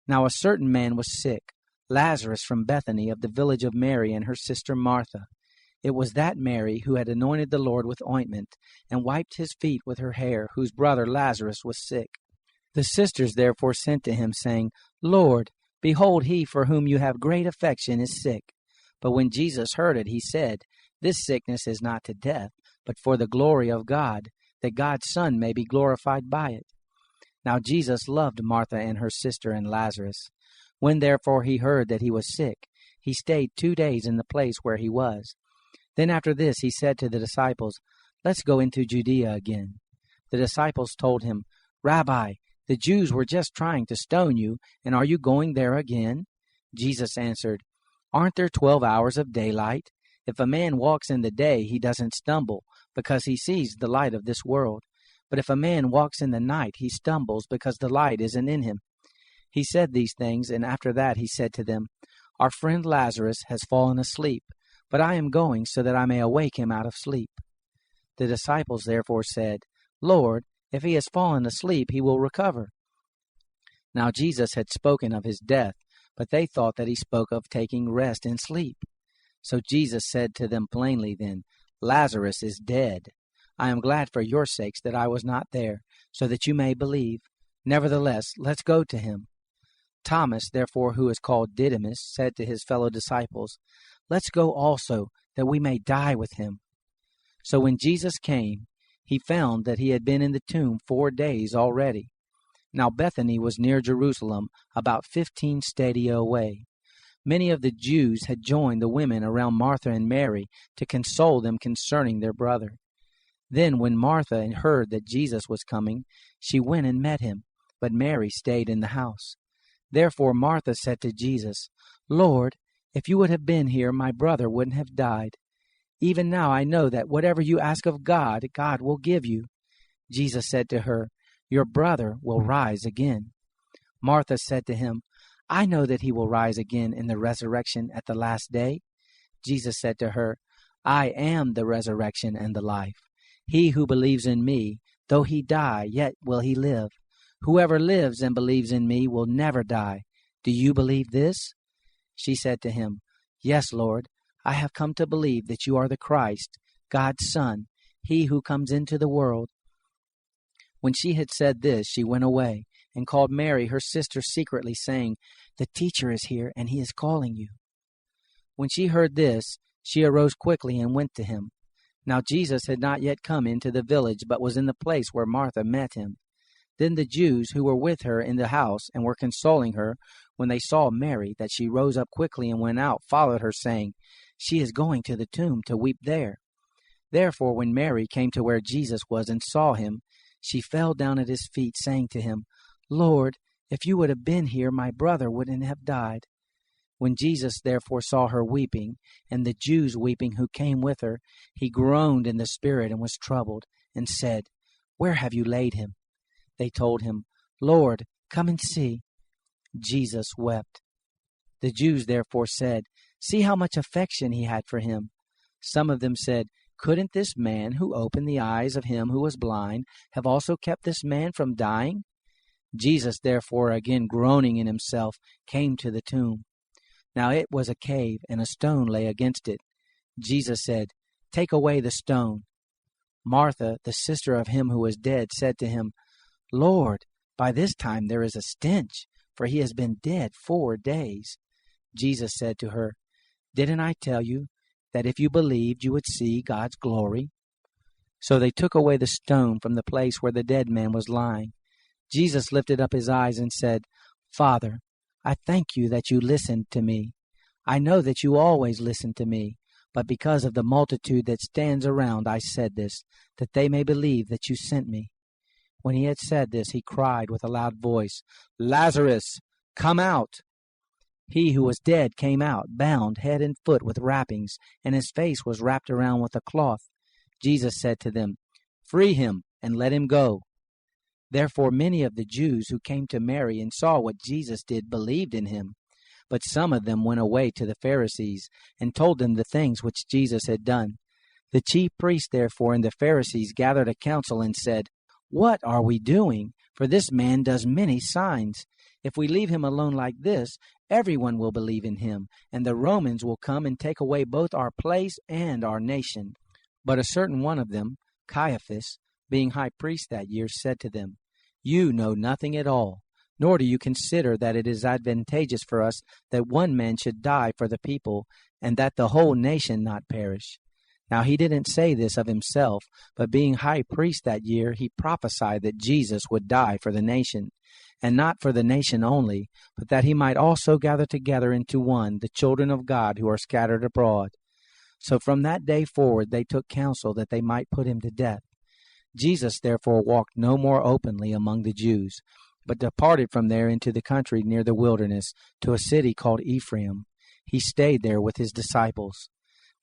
Now a certain man was sick, Lazarus from Bethany of the village of Mary and her sister Martha. It was that Mary who had anointed the Lord with ointment, and wiped his feet with her hair, whose brother Lazarus was sick. The sisters therefore sent to him, saying, Lord, behold, he for whom you have great affection is sick. But when Jesus heard it, he said, This sickness is not to death, but for the glory of God, that God's Son may be glorified by it. Now Jesus loved Martha and her sister and Lazarus. When therefore he heard that he was sick, he stayed 2 days in the place where he was. Then after this he said to the disciples, Let's go into Judea again. The disciples told him, Rabbi, the Jews were just trying to stone you, and are you going there again? Jesus answered, Aren't there 12 hours of daylight? If a man walks in the day, he doesn't stumble, because he sees the light of this world. But if a man walks in the night, he stumbles, because the light isn't in him. He said these things, and after that he said to them, Our friend Lazarus has fallen asleep, but I am going so that I may awake him out of sleep. The disciples therefore said, Lord, if he has fallen asleep, he will recover. Now Jesus had spoken of his death, but they thought that he spoke of taking rest in sleep. So Jesus said to them plainly then, Lazarus is dead. I am glad for your sakes that I was not there, so that you may believe. Nevertheless, let's go to him. Thomas, therefore, who is called Didymus, said to his fellow disciples, Let's go also, that we may die with him. So when Jesus came, he found that he had been in the tomb 4 days already. Now Bethany was near Jerusalem, about 15 stadia away. Many of the Jews had joined the women around Martha and Mary to console them concerning their brother. Then when Martha heard that Jesus was coming, she went and met him, but Mary stayed in the house. Therefore Martha said to Jesus, Lord, if you would have been here, my brother wouldn't have died. Even now I know that whatever you ask of God, God will give you. Jesus said to her, Your brother will rise again. Martha said to him, I know that he will rise again in the resurrection at the last day. Jesus said to her, I am the resurrection and the life. He who believes in me, though he die, yet will he live. Whoever lives and believes in me will never die. Do you believe this? She said to him, Yes, Lord, I have come to believe that you are the Christ, God's Son, he who comes into the world. When she had said this, she went away and called Mary, her sister, secretly, saying, The teacher is here, and he is calling you. When she heard this, she arose quickly and went to him. Now Jesus had not yet come into the village, but was in the place where Martha met him. Then the Jews who were with her in the house and were consoling her, when they saw Mary, that she rose up quickly and went out, followed her, saying, She is going to the tomb to weep there. Therefore when Mary came to where Jesus was and saw him, she fell down at his feet, saying to him, Lord, if you would have been here, my brother wouldn't have died. When Jesus therefore saw her weeping, and the Jews weeping who came with her, he groaned in the spirit and was troubled, and said, Where have you laid him? They told him, Lord, come and see. Jesus wept. The Jews therefore said, See how much affection he had for him. Some of them said, Couldn't this man who opened the eyes of him who was blind have also kept this man from dying? Jesus therefore, again groaning in himself, came to the tomb. Now it was a cave, and a stone lay against it. Jesus said, Take away the stone. Martha, the sister of him who was dead, said to him, Lord, by this time there is a stench, for he has been dead 4 days. Jesus said to her, Didn't I tell you that if you believed you would see God's glory? So they took away the stone from the place where the dead man was lying. Jesus lifted up his eyes and said, Father, I thank you that you listened to me. I know that you always listen to me, but because of the multitude that stands around I said this, that they may believe that you sent me. When he had said this, he cried with a loud voice, Lazarus, come out! He who was dead came out, bound head and foot with wrappings, and his face was wrapped around with a cloth. Jesus said to them, Free him, and let him go. Therefore many of the Jews who came to Mary and saw what Jesus did believed in him. But some of them went away to the Pharisees, and told them the things which Jesus had done. The chief priests therefore and the Pharisees gathered a council and said, What are we doing? For this man does many signs. If we leave him alone like this, everyone will believe in him, and the Romans will come and take away both our place and our nation." But a certain one of them, Caiaphas, being high priest that year, said to them, "You know nothing at all, nor do you consider that it is advantageous for us that one man should die for the people, and that the whole nation not perish." Now he didn't say this of himself, but being high priest that year, he prophesied that Jesus would die for the nation, and not for the nation only, but that he might also gather together into one the children of God who are scattered abroad. So from that day forward they took counsel that they might put him to death. Jesus therefore walked no more openly among the Jews, but departed from there into the country near the wilderness, to a city called Ephraim. He stayed there with his disciples.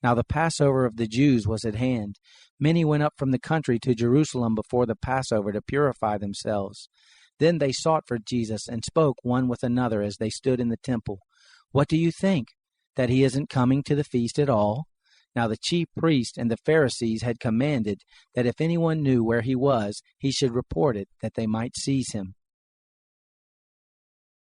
Now the Passover of the Jews was at hand. Many went up from the country to Jerusalem before the Passover to purify themselves. Then they sought for Jesus and spoke one with another as they stood in the temple, "What do you think? That he isn't coming to the feast at all?" Now the chief priests and the Pharisees had commanded that if anyone knew where he was, he should report it, that they might seize him.